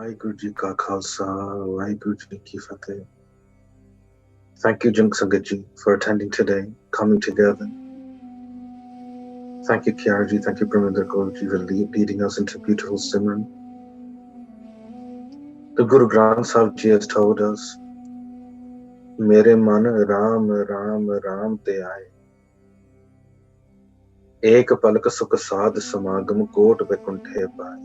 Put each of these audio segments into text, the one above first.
Waheguru Ji Ka Khalsa, Waheguru Ji Ki Fateh. Thank you, Sangat Ji, for attending today, coming together. Thank you, Kiara Ji, thank you, Brahmendra Gaur Ji, for leading us into beautiful Simran. The Guru Granth Sahib Ji has told us, Mere man Ram Ram Ram te aaye. Ek palak sukh saad samagam kot vaikunthe paaye.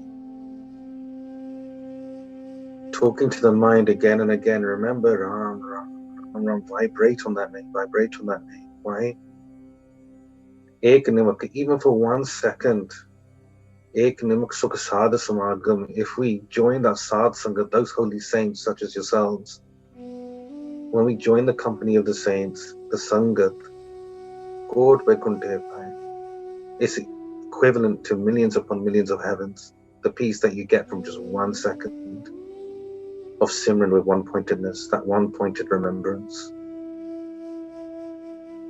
Talking to the mind again and again, remember Ram, Ram, Ram, vibrate on that name, vibrate on that name. Why? Ek nimak, even for 1 second, ek nimak sukh sadh samagam, if we join that sadh sangat, those holy saints such as yourselves, when we join the company of the saints, the sangat, kot vaikunthe paaye, it's equivalent to millions upon millions of heavens, the peace that you get from just 1 second of Simran with one-pointedness, that one-pointed remembrance.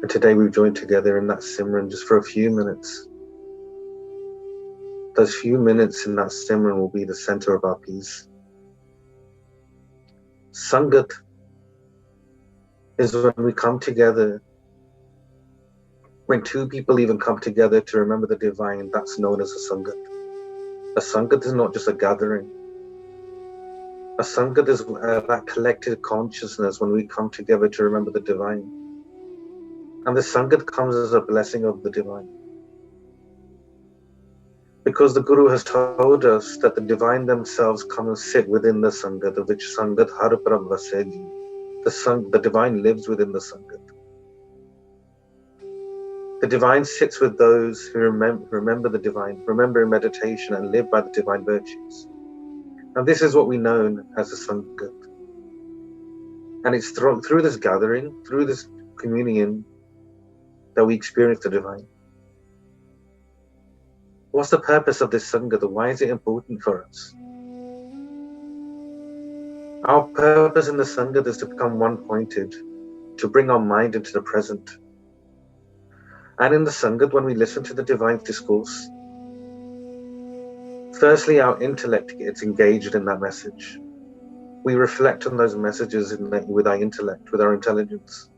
And today we've joined together in that Simran just for a few minutes. Those few minutes in that Simran will be the center of our peace. Sangat is when we come together, when two people even come together to remember the divine, that's known as a Sangat. A Sangat is not just a gathering. A Sangat is that collective consciousness when we come together to remember the divine. And the Sangat comes as a blessing of the divine. Because the Guru has told us that the divine themselves come and sit within the Sangat, of which Sangat Har Prabh Vasegi. The divine lives within the Sangat. The divine sits with those who remember the divine, remember in meditation and live by the divine virtues. And this is what we know as a Sangat. And it's through this gathering, through this communion, that we experience the divine. What's the purpose of this Sangat? Why is it important for us? Our purpose in the Sangat is to become one-pointed, to bring our mind into the present. And in the Sangat, when we listen to the divine's discourse, firstly, our intellect gets engaged in that message. We reflect on those messages with our intellect, with our intelligence.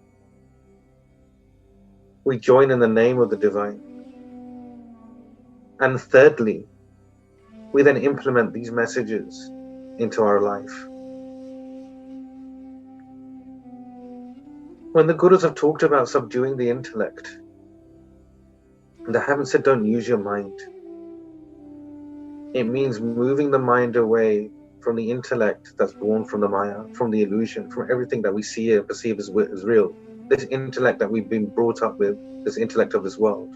We join in the name of the divine. And thirdly, we then implement these messages into our life. When the Gurus have talked about subduing the intellect, they haven't said don't use your mind. It means moving the mind away from the intellect that's born from the Maya, from the illusion, from everything that we see and perceive as real. This intellect that we've been brought up with, this intellect of this world.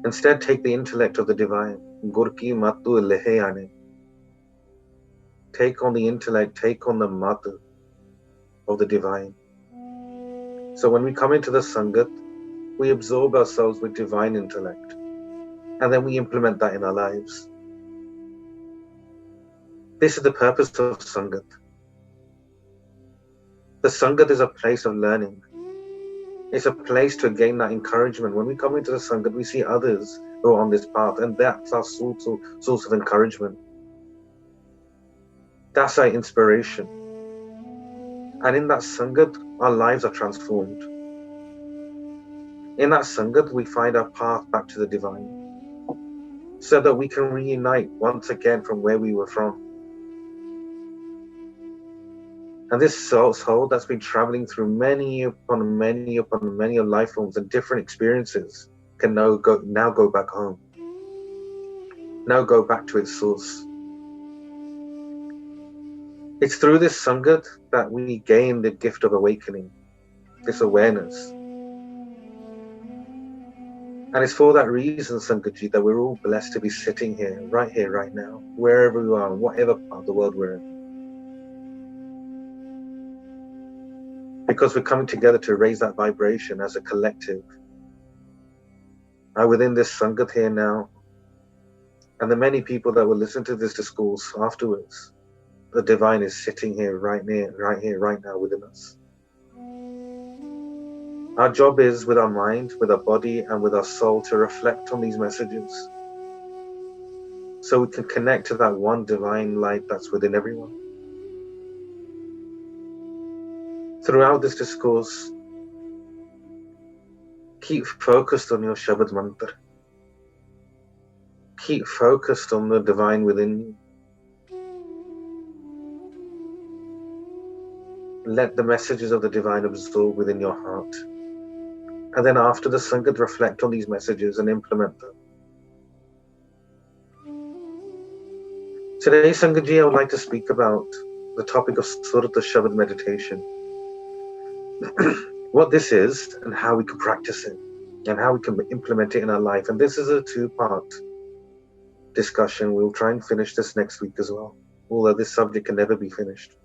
Instead, take the intellect of the divine. Gur ki matu lehe aane. Take on the intellect, take on the matu of the divine. So when we come into the Sangat, we absorb ourselves with divine intellect. And then we implement that in our lives. This is the purpose of Sangat. The Sangat is a place of learning. It's a place to gain that encouragement. When we come into the Sangat, we see others who are on this path, and that's our source of encouragement. That's our inspiration. And in that Sangat, our lives are transformed. In that Sangat, we find our path back to the divine, so that we can reunite once again from where we were from. And this soul that's been traveling through many upon many of life forms and different experiences can now go back home. Now go back to its source. It's through this Sangat that we gain the gift of awakening, this awareness. And it's for that reason, Sangatji, that we're all blessed to be sitting here, right now, wherever we are, whatever part of the world we're in. Because we're coming together to raise that vibration as a collective. Within this Sangat here now, and the many people that will listen to this discourse afterwards, the divine is sitting here, right now within us. Our job is, with our mind, with our body, and with our soul, to reflect on these messages. so we can connect to that one divine light that's within everyone. Throughout this discourse, keep focused on your Shabad mantra. Keep focused on the divine within you. Let the messages of the divine absorb within your heart. And then after the Sangat, reflect on these messages and implement them. Today, Sangat Ji, I would like to speak about the topic of Surat Shabad Meditation. What this is and how we can practice it and how we can implement it in our life. And this is a two-part discussion. We'll try and finish this next week as well, although this subject can never be finished.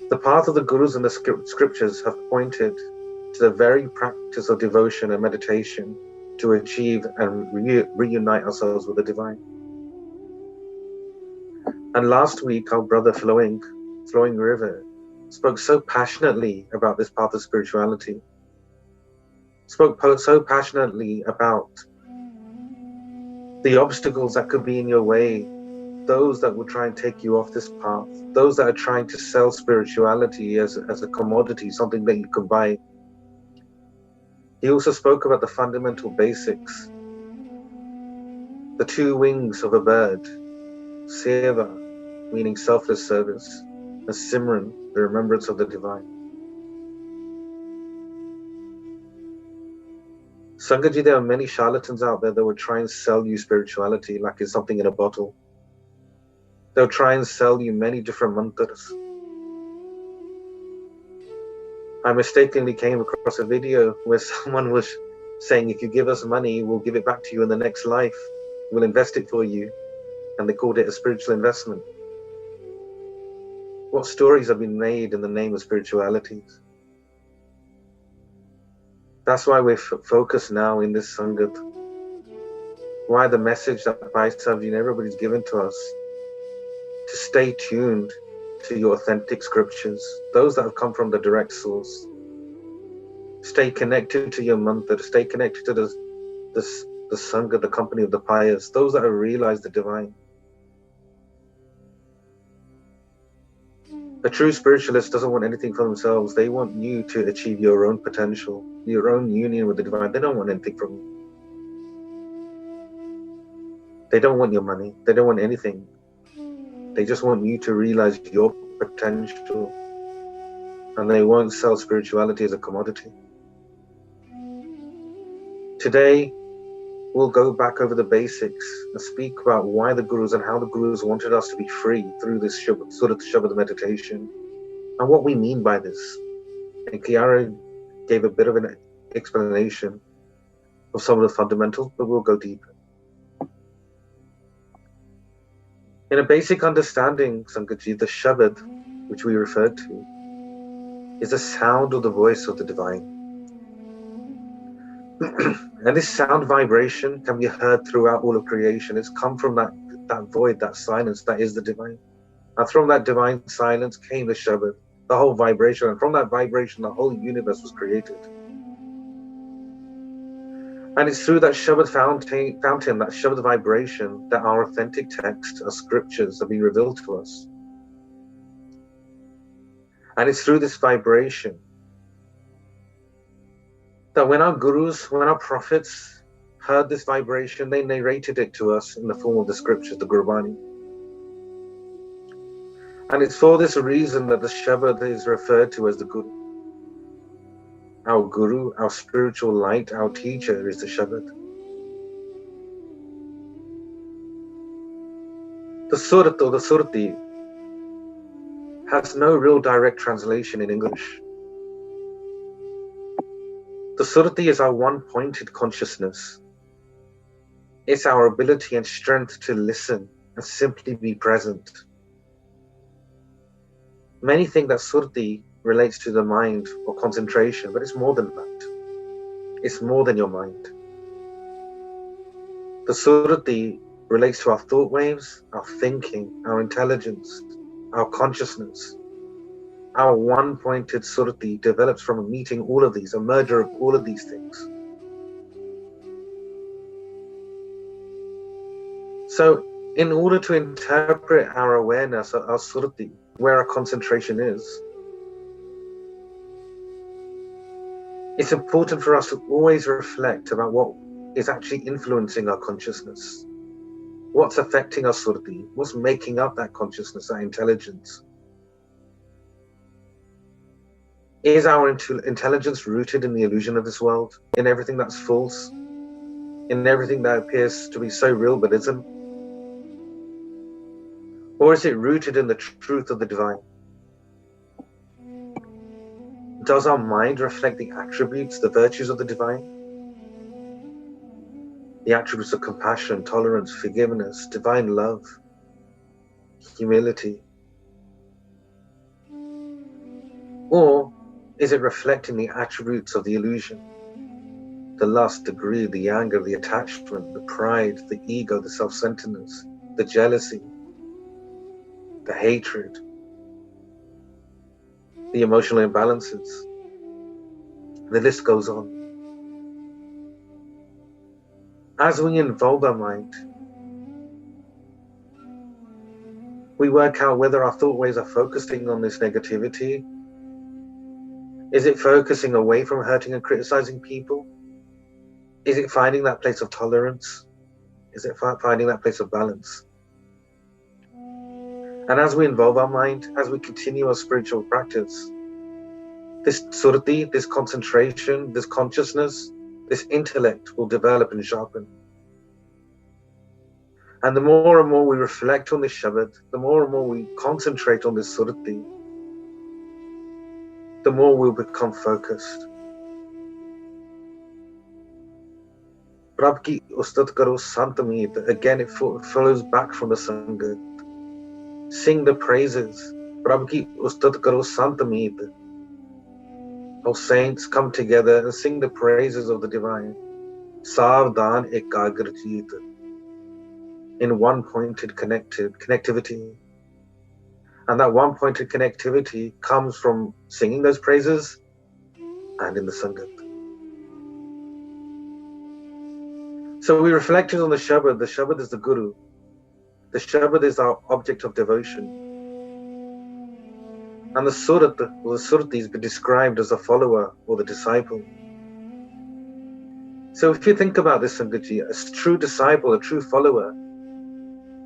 The path of the Gurus and the scriptures have pointed to the very practice of devotion and meditation to achieve and reunite ourselves with the divine. And last week, our brother Flowing River spoke so passionately about this path of spirituality, spoke so passionately about the obstacles that could be in your way, those that will try and take you off this path, those that are trying to sell spirituality as a commodity, something that you can buy. He also spoke about the fundamental basics, the two wings of a bird, Seva, meaning selfless service, and Simran, the remembrance of the divine. Sangat Ji, there are many charlatans out there that will try and sell you spirituality like it's something in a bottle. They'll try and sell you many different mantras. I mistakenly came across a video where someone was saying, if you give us money, we'll give it back to you in the next life. We'll invest it for you. And they called it a spiritual investment. What stories have been made in the name of spiritualities? That's why we're focused now in this Sangat. Why the message that Bhai Sahib and everybody's given to us, to stay tuned to your authentic scriptures, those that have come from the direct source. Stay connected to your mantra, stay connected to the Sangat, the company of the pious, those that have realized the divine. A true spiritualist doesn't want anything for themselves. They want you to achieve your own potential, your own union with the divine. They don't want anything from you. They don't want your money. They don't want anything. They just want you to realize your potential. And they won't sell spirituality as a commodity. Today, we'll go back over the basics and speak about why the Gurus and how the Gurus wanted us to be free through this Surat Shabad meditation and what we mean by this. And Kiara gave a bit of an explanation of some of the fundamentals, but we'll go deeper. In a basic understanding, Sangat Ji, the Shabad, which we referred to, is the sound of the voice of the divine. And this sound vibration can be heard throughout all of creation. It's come from that void, that silence, that is the divine. And from that divine silence came the Shabad, the whole vibration. And from that vibration, the whole universe was created. And it's through that Shabad fountain, that Shabad vibration, that our authentic text, our scriptures, have been revealed to us. And it's through this vibration that when our Gurus, when our prophets heard this vibration, they narrated it to us in the form of the scriptures, the Gurbani. And it's for this reason that the Shabad is referred to as the Guru. Our Guru, our spiritual light, our teacher is the Shabad. The Surat or the Surti has no real direct translation in English. The Surti is our one-pointed consciousness. It's our ability and strength to listen and simply be present. Many think that Surti relates to the mind or concentration, but it's more than that. It's more than your mind. The Surti relates to our thought waves, our thinking, our intelligence, our consciousness. Our one-pointed Surti develops from a meeting all of these, a merger of all of these things. So in order to interpret our awareness, our surati, where our concentration is, it's important for us to always reflect about what is actually influencing our consciousness. What's affecting our surati? What's making up that consciousness, that intelligence? Is our intelligence rooted in the illusion of this world, in everything that's false, in everything that appears to be so real but isn't? Or is it rooted in the truth of the divine? Does our mind reflect the attributes, the virtues of the divine? The attributes of compassion, tolerance, forgiveness, divine love, humility? Or is it reflecting the attributes of the illusion? The lust, the greed, the anger, the attachment, the pride, the ego, the self-centeredness, the jealousy, the hatred, the emotional imbalances. The list goes on. As we involve our mind, we work out whether our thought waves are focusing on this negativity. Is it focusing away from hurting and criticizing people? Is it finding that place of tolerance? Is it finding that place of balance? And as we involve our mind, as we continue our spiritual practice, this surati, this concentration, this consciousness, this intellect will develop and sharpen. And the more and more we reflect on this Shabad, the more and more we concentrate on this surati, the more we'll become focused. Prabh ki ustat karo santamit. Again, it follows back from the Sangat. Sing the praises. Prabh ki ustat karo santamit. Oh saints, come together and sing the praises of the divine. Savdhan ekagrajit. In one-pointed connectivity. And that one-pointed connectivity comes from singing those praises and in the Sangat. So we reflected on the Shabad. The Shabad is the Guru. The Shabad is our object of devotion. And the Surat, or the Surati, is described as the follower or the disciple. So if you think about this, Sangatji, a true disciple, a true follower,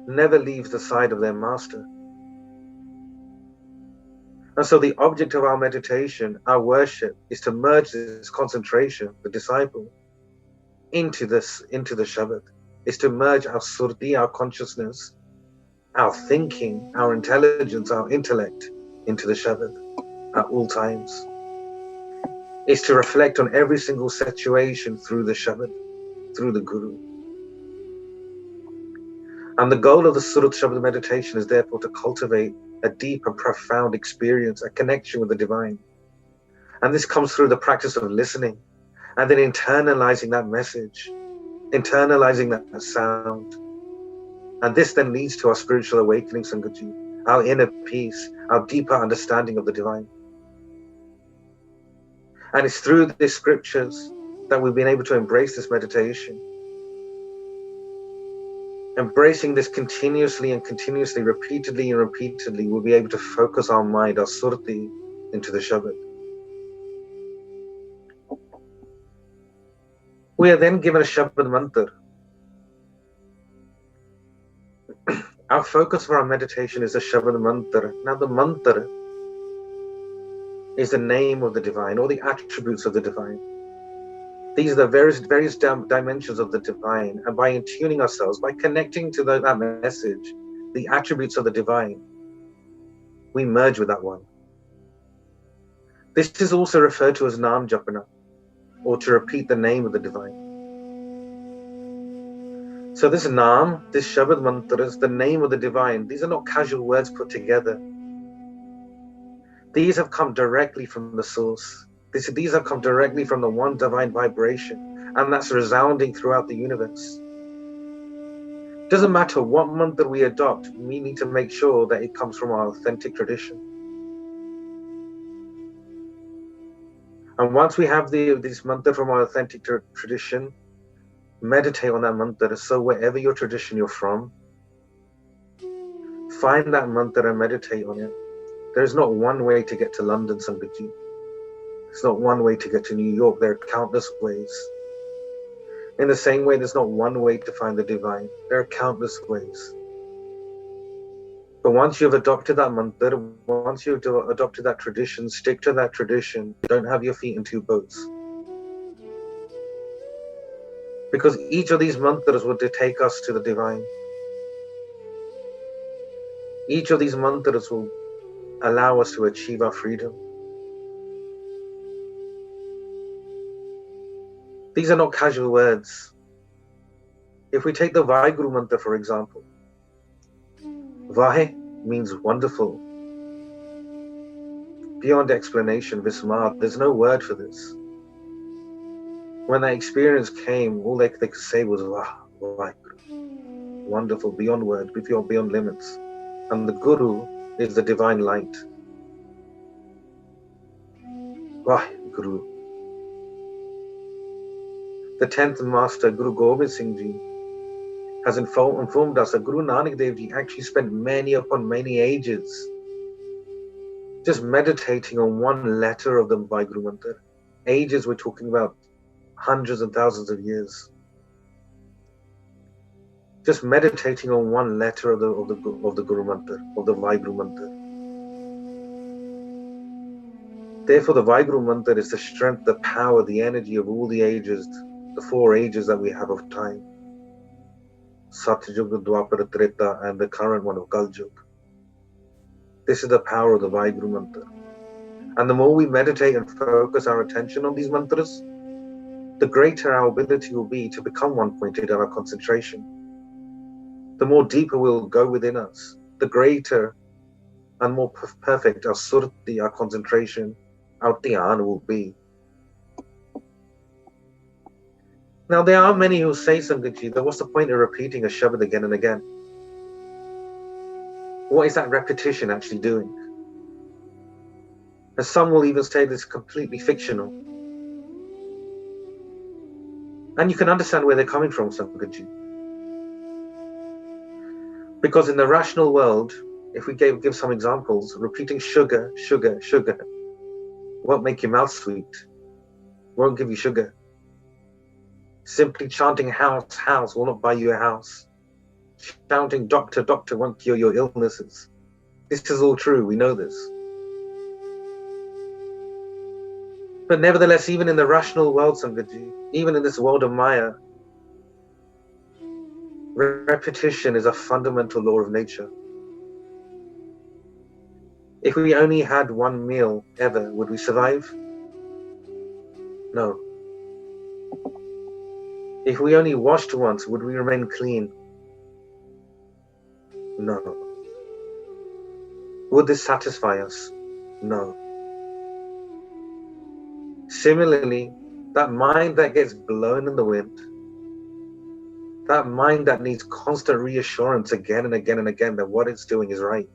never leaves the side of their master. And so the object of our meditation, our worship, is to merge this concentration, the disciple, into the Shabad. Is to merge our surti, our consciousness, our thinking, our intelligence, our intellect into the Shabad at all times. Is to reflect on every single situation through the Shabad, through the Guru. And the goal of the Surat Shabad meditation is therefore to cultivate a deep and profound experience, a connection with the divine. And this comes through the practice of listening and then internalizing that message, internalizing that sound. And this then leads to our spiritual awakening, Sangatji, our inner peace, our deeper understanding of the divine. And it's through these scriptures that we've been able to embrace this meditation. Embracing this continuously and continuously, repeatedly and repeatedly, we'll be able to focus our mind, our surti, into the Shabad. We are then given a Shabad mantra. Our focus for our meditation is the Shabad mantra. Now the mantra is the name of the divine, or the attributes of the divine. These are the various dimensions of the divine, and by tuning ourselves, by connecting to that message, the attributes of the divine, we merge with that one. This is also referred to as Nam Japana, or to repeat the name of the divine. So this Nam, this Shabad mantra, is the name of the divine. These are not casual words put together. These have come directly from the source. These have come directly from the one divine vibration, and that's resounding throughout the universe. Doesn't matter what mantra we adopt, we need to make sure that it comes from our authentic tradition. And once we have this mantra from our authentic tradition, meditate on that mantra. So wherever your tradition you're from, Find that mantra and meditate on it. There is not one way to get to London, Sangat Ji. There's not one way to get to New York. There are countless ways. In the same way, there's not one way to find the divine. There are countless ways. But once you've adopted that mantra, once you've adopted that tradition, stick to that tradition. Don't have your feet in two boats. Because each of these mantras will take us to the divine. Each of these mantras will allow us to achieve our freedom. These are not casual words. If we take the Vaheguru mantra, for example, Vahe means wonderful. Beyond explanation, Vismar, there's no word for this. When that experience came, all they could say was, Vaheguru. Wonderful, beyond word, beyond limits. And the Guru is the divine light. Vaheguru. The 10th Master, Guru Gobind Singh Ji, has informed us that Guru Nanak Dev Ji actually spent many upon many ages just meditating on one letter of the Vaheguru Mantra. Ages, we're talking about hundreds and thousands of years. Just meditating on one letter of the Guru Mantra, of the Vaheguru Mantra. Therefore, the Vaheguru Mantra is the strength, the power, the energy of all the ages, the 4 ages that we have of time. Satyuga, Dwapara, Treta, and the current one of Kaljug. This is the power of the Vaheguru Mantra. And the more we meditate and focus our attention on these mantras, the greater our ability will be to become one-pointed in our concentration. The more deeper we'll go within us, the greater and more perfect our surti, our concentration, our dhyan will be. Now, there are many who say, Sangat Ji, that what's the point of repeating a Shabad again and again? What is that repetition actually doing? And some will even say this is completely fictional. And you can understand where they're coming from, Sangat Ji. Because in the rational world, if we give some examples, repeating sugar, sugar, sugar won't make your mouth sweet, won't give you sugar. Simply chanting house, house will not buy you a house. Shouting doctor, doctor won't cure your illnesses. This is all true, we know this. But nevertheless, even in the rational world, Sangat Ji, even in this world of Maya, repetition is a fundamental law of nature. If we only had one meal ever, would we survive? No. If we only washed once, would we remain clean? No. Would this satisfy us? No. Similarly, that mind that gets blown in the wind, that mind that needs constant reassurance again and again and again that what it's doing is right,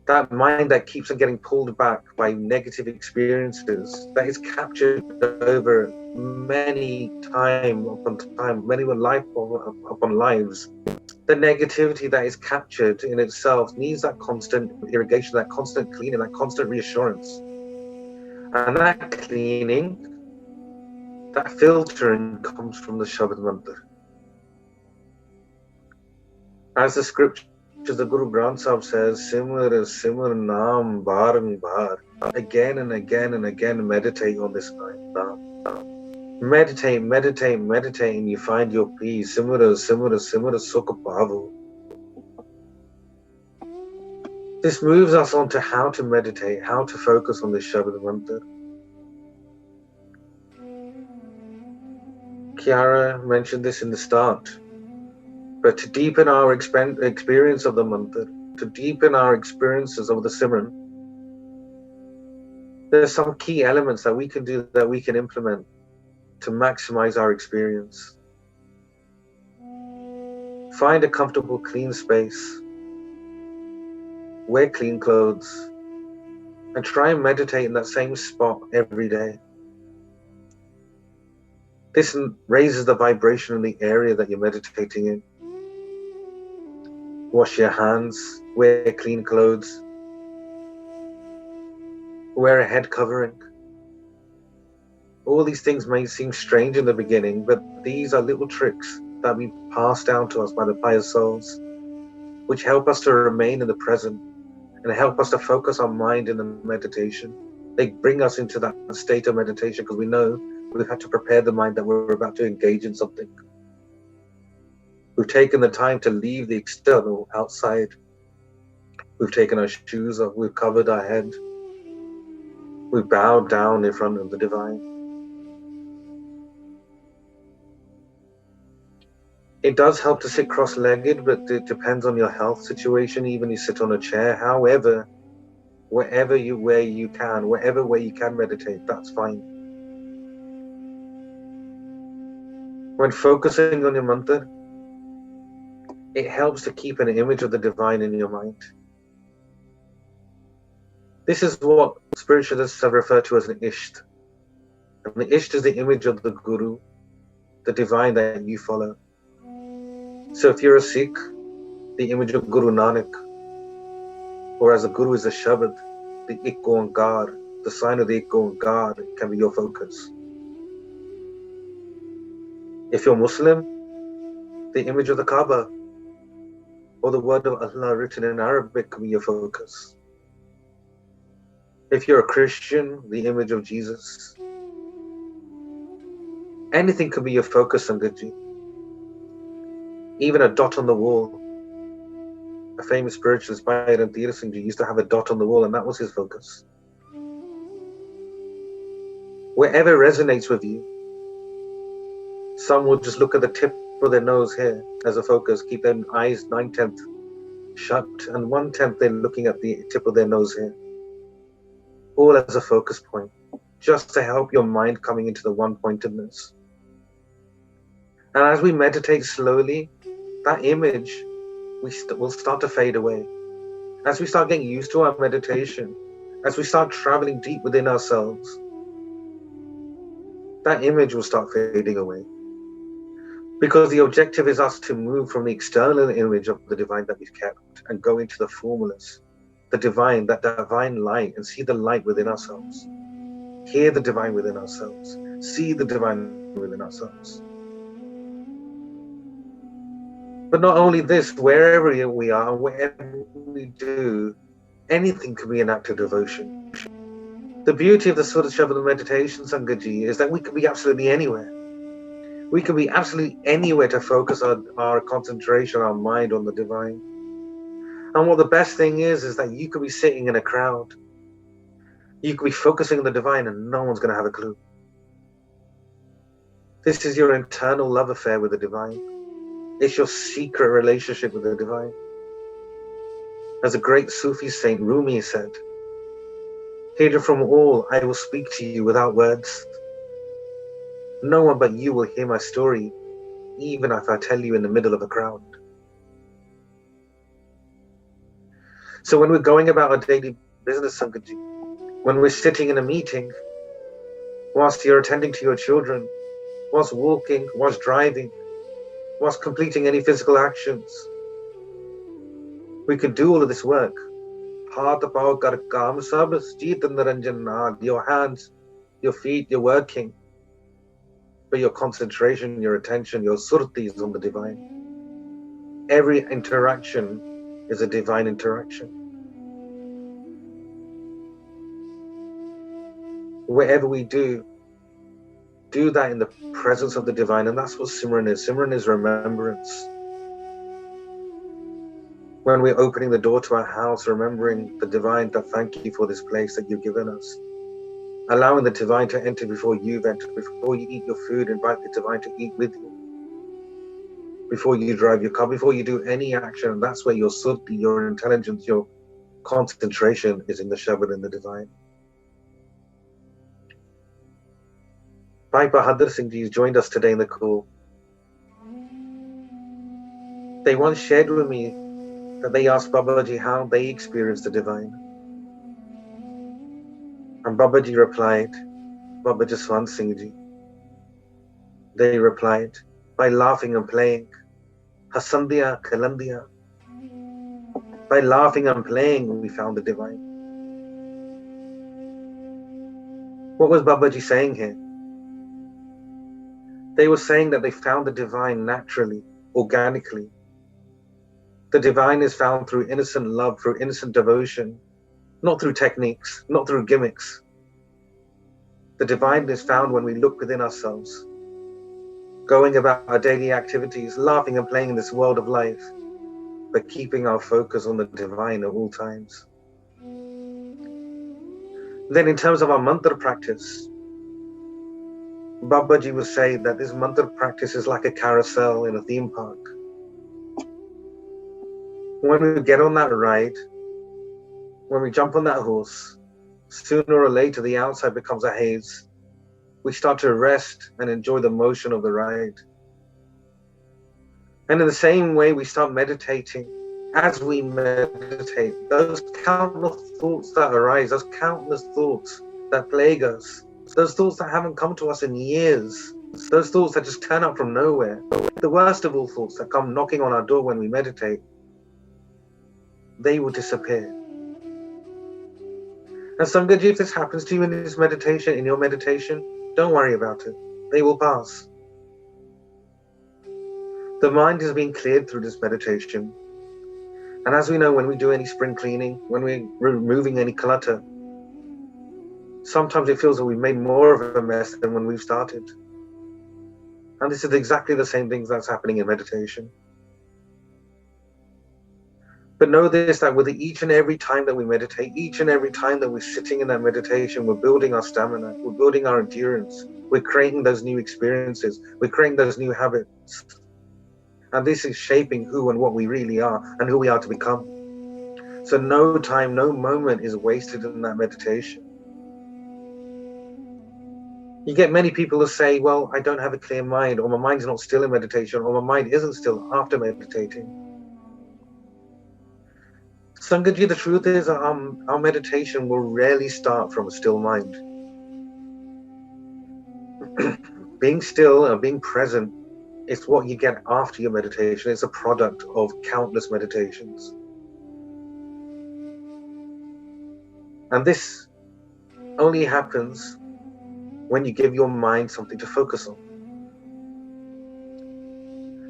that mind that keeps on getting pulled back by negative experiences, that is captured over many time upon time, many life upon lives, the negativity that is captured in itself needs that constant irrigation, that constant cleaning, that constant reassurance. And that cleaning, that filtering comes from the Shabad Mantra. As the scripture, the Guru Granth Sahib says, Simar, Simar, Naam, Barambar. Again and again and again, meditate on this Naam. Meditate, meditate, meditate, and you find your peace. Simara, Simara, Simara, Sukha Bhavu. This moves us on to how to meditate, how to focus on this Shabad Mantra. Kiara mentioned this in the start. But to deepen our experience of the mantra, to deepen our experiences of the Simran, there are some key elements that we can do, that we can implement to maximize our experience. Find a comfortable, clean space. Wear clean clothes. And try and meditate in that same spot every day. This raises the vibration in the area that you're meditating in. wash your hands, wear clean clothes, wear a head covering. All these things may seem strange in the beginning, but these are little tricks that we pass down to us by the pious souls, which help us to remain in the present and help us to focus our mind in the meditation. They bring us into that state of meditation because we know we've had to prepare the mind that we're about to engage in something. We've taken the time to leave the external outside. We've taken our shoes off, we've covered our head, we've bowed down in front of the divine. It does help to sit cross-legged, but it depends on your health situation. Even you sit on a chair, however, where you can meditate, that's fine. When focusing on your mantra, it helps to keep an image of the divine in your mind. This is what spiritualists have referred to as an isht. And the isht is the image of the guru, the divine that you follow. So if you're a Sikh, the image of Guru Nanak, or as a guru is a Shabad, the Ik Oankar, the sign of the Ik Oankar can be your focus. If you're Muslim, the image of the Kaaba, or the word of Allah written in Arabic can be your focus. If you're a Christian, the image of Jesus. Anything could be your focus, Sangat. Even a dot on the wall. A famous spiritualist, Bhai Rishipal Singh Ji, used to have a dot on the wall, and that was his focus. Wherever resonates with you, some will just look at the tip of their nose here as a focus, keep their eyes 9/10 shut, and 1/10 they're looking at the tip of their nose here. All as a focus point, just to help your mind coming into the one-pointedness. And as we meditate slowly, that image will start to fade away. As we start getting used to our meditation, as we start traveling deep within ourselves, that image will start fading away. Because the objective is us to move from the external image of the divine that we've kept and go into the formless, the divine, that divine light, and see the light within ourselves. Hear the divine within ourselves. See the divine within ourselves. But not only this, wherever we are, whatever we do, anything can be an act of devotion. The beauty of the Surat Shabad Meditation, Sangat Ji, is that we can be absolutely anywhere. We can be absolutely anywhere to focus our concentration, our mind on the divine. And what the best thing is that you could be sitting in a crowd. You could be focusing on the divine and no one's going to have a clue. This is your internal love affair with the divine. It's your secret relationship with the divine. As a great Sufi saint Rumi said, "Hidden from all, I will speak to you without words. No one but you will hear my story, even if I tell you in the middle of a crowd." So when we're going about our daily business, Sangat Ji, when we're sitting in a meeting, whilst you're attending to your children, whilst walking, whilst driving, whilst completing any physical actions, we can do all of this work. Your hands, your feet, you're working. But your concentration, your attention, your surti is on the divine. Every interaction is a divine interaction. Whatever we do that in the presence of the divine, and that's what Simran is. Simran is remembrance. When we're opening the door to our house, remembering the divine, that thank you for this place that you've given us. Allowing the divine to enter before you've entered. Before you eat your food, invite the divine to eat with you. Before you drive your car, before you do any action, that's where your surti, your intelligence, your concentration is in the Shabad and the divine. Bhai Bahadur Singh Ji has joined us today in the call. They once shared with me that they asked Babaji how they experienced the divine. And Babaji replied, Baba Jaswant Singh Ji. They replied, by laughing and playing, Hasandia Kalandia. By laughing and playing, we found the divine. What was Babaji saying here? They were saying that they found the divine naturally, organically. The divine is found through innocent love, through innocent devotion, not through techniques, not through gimmicks. The divine is found when we look within ourselves, going about our daily activities, laughing and playing in this world of life, but keeping our focus on the divine at all times. Then in terms of our mantra practice, Babaji would say that this mantra practice is like a carousel in a theme park. When we get on that ride, when we jump on that horse, sooner or later the outside becomes a haze. We start to rest and enjoy the motion of the ride. And in the same way, we start meditating. As we meditate, those countless thoughts that arise, those countless thoughts that plague us, those thoughts that haven't come to us in years, those thoughts that just turn up from nowhere, the worst of all thoughts that come knocking on our door when we meditate, they will disappear. And Sangat Ji, if this happens to you in this meditation, in your meditation, don't worry about it. They will pass. The mind is being cleared through this meditation. And as we know, when we do any spring cleaning, when we're removing any clutter, sometimes it feels that we've made more of a mess than when we've started. And this is exactly the same thing that's happening in meditation. But know this, that with each and every time that we meditate, each and every time that we're sitting in that meditation, we're building our stamina, we're building our endurance, we're creating those new experiences, we're creating those new habits. And this is shaping who and what we really are and who we are to become. So no time, no moment is wasted in that meditation. You get many people who say, well, I don't have a clear mind, or my mind's not still in meditation, or my mind isn't still after meditating. Sangat Ji, the truth is our meditation will rarely start from a still mind. Being still and being present is what you get after your meditation. It's a product of countless meditations. And this only happens when you give your mind something to focus on.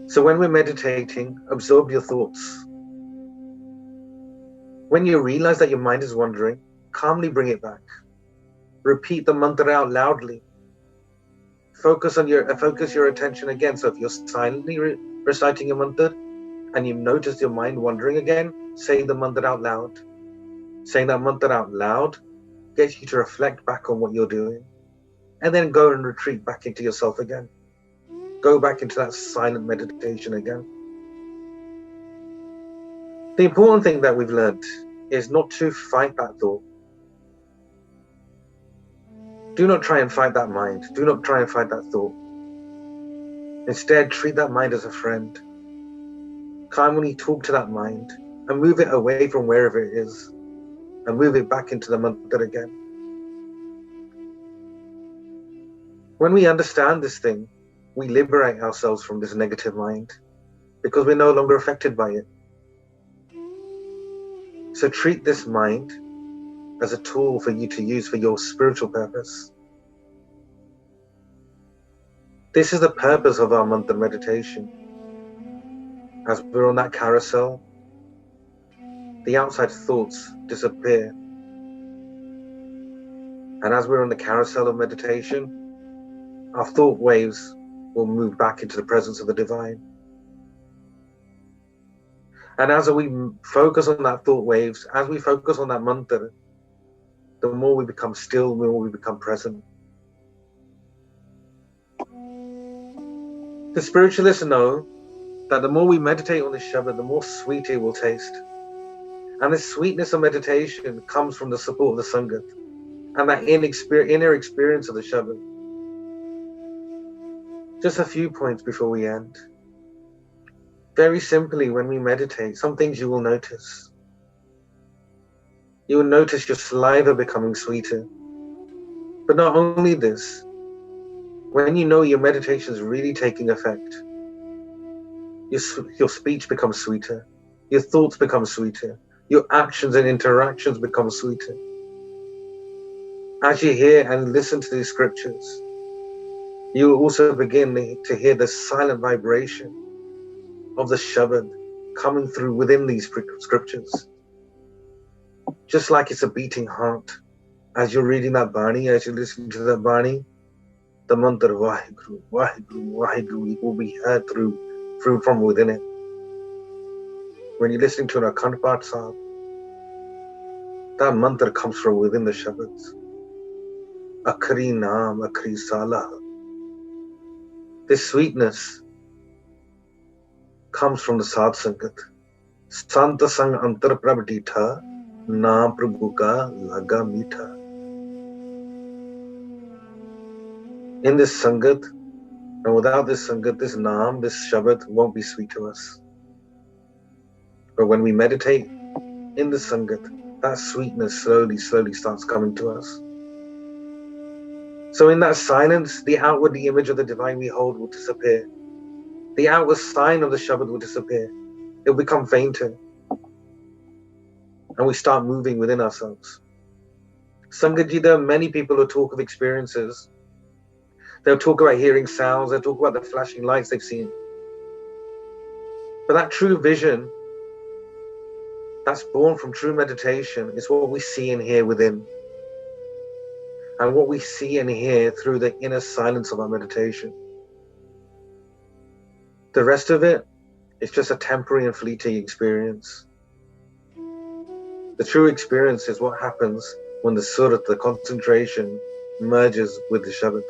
So when we're meditating, absorb your thoughts. When you realize that your mind is wandering, calmly bring it back. Repeat the mantra out loudly. Focus your attention again. So if you're silently reciting your mantra and you notice your mind wandering again, say the mantra out loud. Saying that mantra out loud gets you to reflect back on what you're doing, and then go and retreat back into yourself again. Go back into that silent meditation again. The important thing that we've learned is not to fight that thought. Do not try and fight that mind. Do not try and fight that thought. Instead, treat that mind as a friend. Calmly talk to that mind and move it away from wherever it is and move it back into the mantra again. When we understand this thing, we liberate ourselves from this negative mind because we're no longer affected by it. So treat this mind as a tool for you to use for your spiritual purpose. This is the purpose of our mantra meditation. As we're on that carousel, the outside thoughts disappear. And as we're on the carousel of meditation, our thought waves will move back into the presence of the divine. And as we focus on that thought waves, as we focus on that mantra, the more we become still, the more we become present. The spiritualists know that the more we meditate on this Shabad, the more sweet it will taste. And this sweetness of meditation comes from the support of the Sangat and that inner experience of the Shabad. Just a few points before we end. Very simply, when we meditate, some things you will notice. You will notice your saliva becoming sweeter. But not only this, when you know your meditation is really taking effect, your speech becomes sweeter, your thoughts become sweeter, Your actions and interactions become sweeter. As you hear and listen to these scriptures, you will also begin to hear the silent vibration of the Shabad coming through within these scriptures. Just like it's a beating heart. As you're reading that Bani, as you're listening to that Bani, the mantra Vaheguru, Vaheguru, Vaheguru will be heard through from within it. When you're listening to an Akhand Path Sahib, that mantra comes from within the Shabads. Akhri Naam, Akhri Salah. This sweetness comes from the Sadh Sangat. Santa Sang Antar Prabh Ditha, Naam Prabhu Ka Laga Meetha. In this Sangat, and without this Sangat, this Naam, this Shabad won't be sweet to us. But when we meditate in the Sangat, that sweetness slowly starts coming to us. So in that silence, the outward image of the divine we hold will disappear. The outward sign of the Shabad will disappear. It will become fainter. And we start moving within ourselves. Sangatji, there are many people who talk of experiences. They'll talk about hearing sounds. They'll talk about the flashing lights they've seen. But that true vision that's born from true meditation is what we see and hear within. And what we see and hear through the inner silence of our meditation. The rest of it is just a temporary and fleeting experience. The true experience is what happens when the surat, the concentration, merges with the Shabad.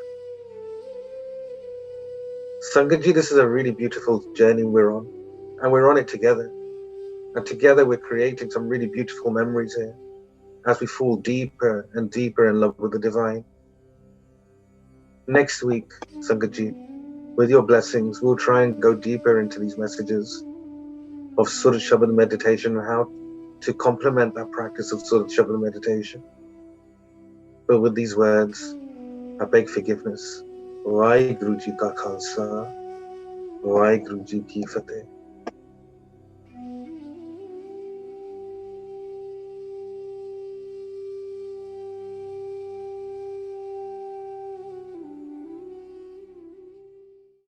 Sangatji, this is a really beautiful journey we're on, and we're on it together. And together we're creating some really beautiful memories here as we fall deeper and deeper in love with the divine. Next week, Sangatji, with your blessings, we'll try and go deeper into these messages of Surat Shabad meditation and how to complement that practice of Surat Shabad meditation. But with these words, I beg forgiveness. Vaheguru Ji Ka Khalsa, Vaheguru Ji Ki Fateh.